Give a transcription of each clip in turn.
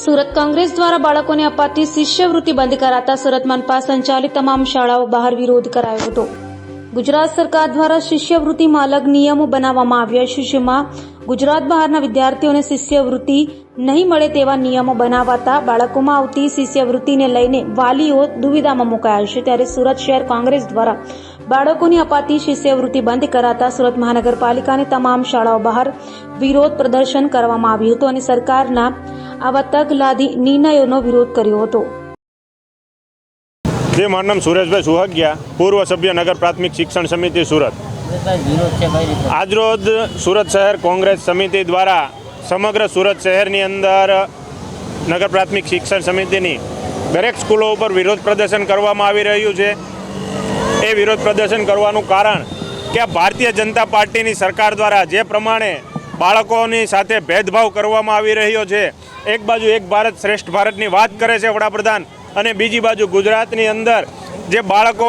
સુરત કોંગ્રેસ દ્વારા બાળકોને અપાતી શિષ્યવૃત્તિ બંધ કરાતા સુરત મનપા સંચાલિત તમામ શાળાઓ બહાર વિરોધ કરાયો હતો। ગુજરાત સરકાર દ્વારા શિષ્યવૃત્તિમાં અલગ નિયમો બનાવવામાં આવ્યા છે, જેમાં ગુજરાત બહારના વિદ્યાર્થીઓને શિષ્યવૃત્તિ નહીં મળે તેવા નિયમો બનાવાતા બાળકોમાં આવતી શિષ્યવૃત્તિને લઈને વાલીઓ દુવિધામાં મુકાયા છે। ત્યારે સુરત શહેર કોંગ્રેસ દ્વારા બાળકોની અપાતી શિષ્યવૃત્તિ બંધ કરાતા સુરત મહાનગરપાલિકાની તમામ શાળાઓ બહાર વિરોધ પ્રદર્શન કરવામાં આવ્યું હતું અને સરકારના આવા તગલાદી નિર્ણયોનો વિરોધ કર્યો હતો। જે મારું નામ સુરેશભાઈ સુહાગિયા, પૂર્વ સભ્ય નગર પ્રાથમિક શિક્ષણ સમિતિ સુરત। આજરોજ સુરત શહેર કોંગ્રેસ સમિતિ દ્વારા સમગ્ર સુરત શહેરની અંદર નગર પ્રાથમિક શિક્ષણ સમિતિની દરેક સ્કૂલો ઉપર વિરોધ પ્રદર્શન કરવામાં આવી રહ્યું છે। એ વિરોધ પ્રદર્શન કરવાનું કારણ કે આ ભારતીય જનતા પાર્ટીની સરકાર દ્વારા જે પ્રમાણે બાળકોની સાથે ભેદભાવ કરવામાં આવી રહ્યો છે, એક બાજુ એક ભારત શ્રેષ્ઠ ભારતની વાત કરે છે વડાપ્રધાન, અને બીજી બાજુ ગુજરાતની અંદર જે બાળકો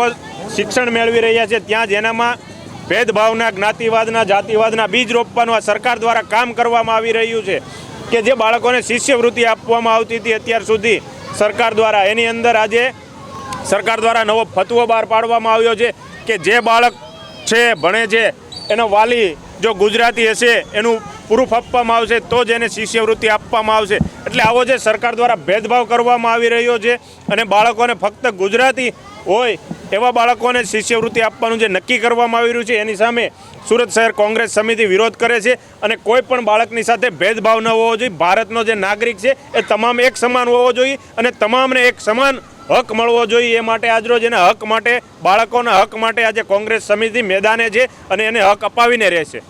શિક્ષણ મેળવી રહ્યા છે ત્યાં જ એનામાં ભેદભાવના, જ્ઞાતિવાદના, જાતિવાદના બીજ રોપવાનું આ સરકાર દ્વારા કામ કરવામાં આવી રહ્યું છે। કે જે બાળકોને શિષ્યવૃત્તિ આપવામાં આવતી હતી અત્યાર સુધી સરકાર દ્વારા, એની અંદર આજે સરકાર દ્વારા નવો ફતવો બહાર પાડવામાં આવ્યો છે કે જે બાળક છે, ભણે છે, એનો વાલી જો ગુજરાતી હશે એનું પ્રૂફ આપવામાં આવશે તો જ એને શિષ્યવૃત્તિ આપવામાં આવશે। એટલે આવો જે સરકાર દ્વારા ભેદભાવ કરવામાં આવી રહ્યો છે અને બાળકોને ફક્ત ગુજરાતી હોય એવા બાળકોને શિષ્યવૃત્તિ આપવાનું જે નક્કી કરવામાં આવી રહ્યું છે એની સામે સુરત શહેર કોંગ્રેસ સમિતિ વિરોધ કરે છે અને કોઈ પણ બાળકની સાથે ભેદભાવ ન હોવો જોઈએ। ભારતનો જે નાગરિક છે એ તમામ એક સમાન હોવો જોઈએ અને તમામને એક સમાન હક મળવો જોઈએ। એ માટે આજરોજ એના હક માટે, બાળકોના હક માટે આજે કોંગ્રેસ સમિતિ મેદાને છે અને એને હક અપાવીને રહેશે।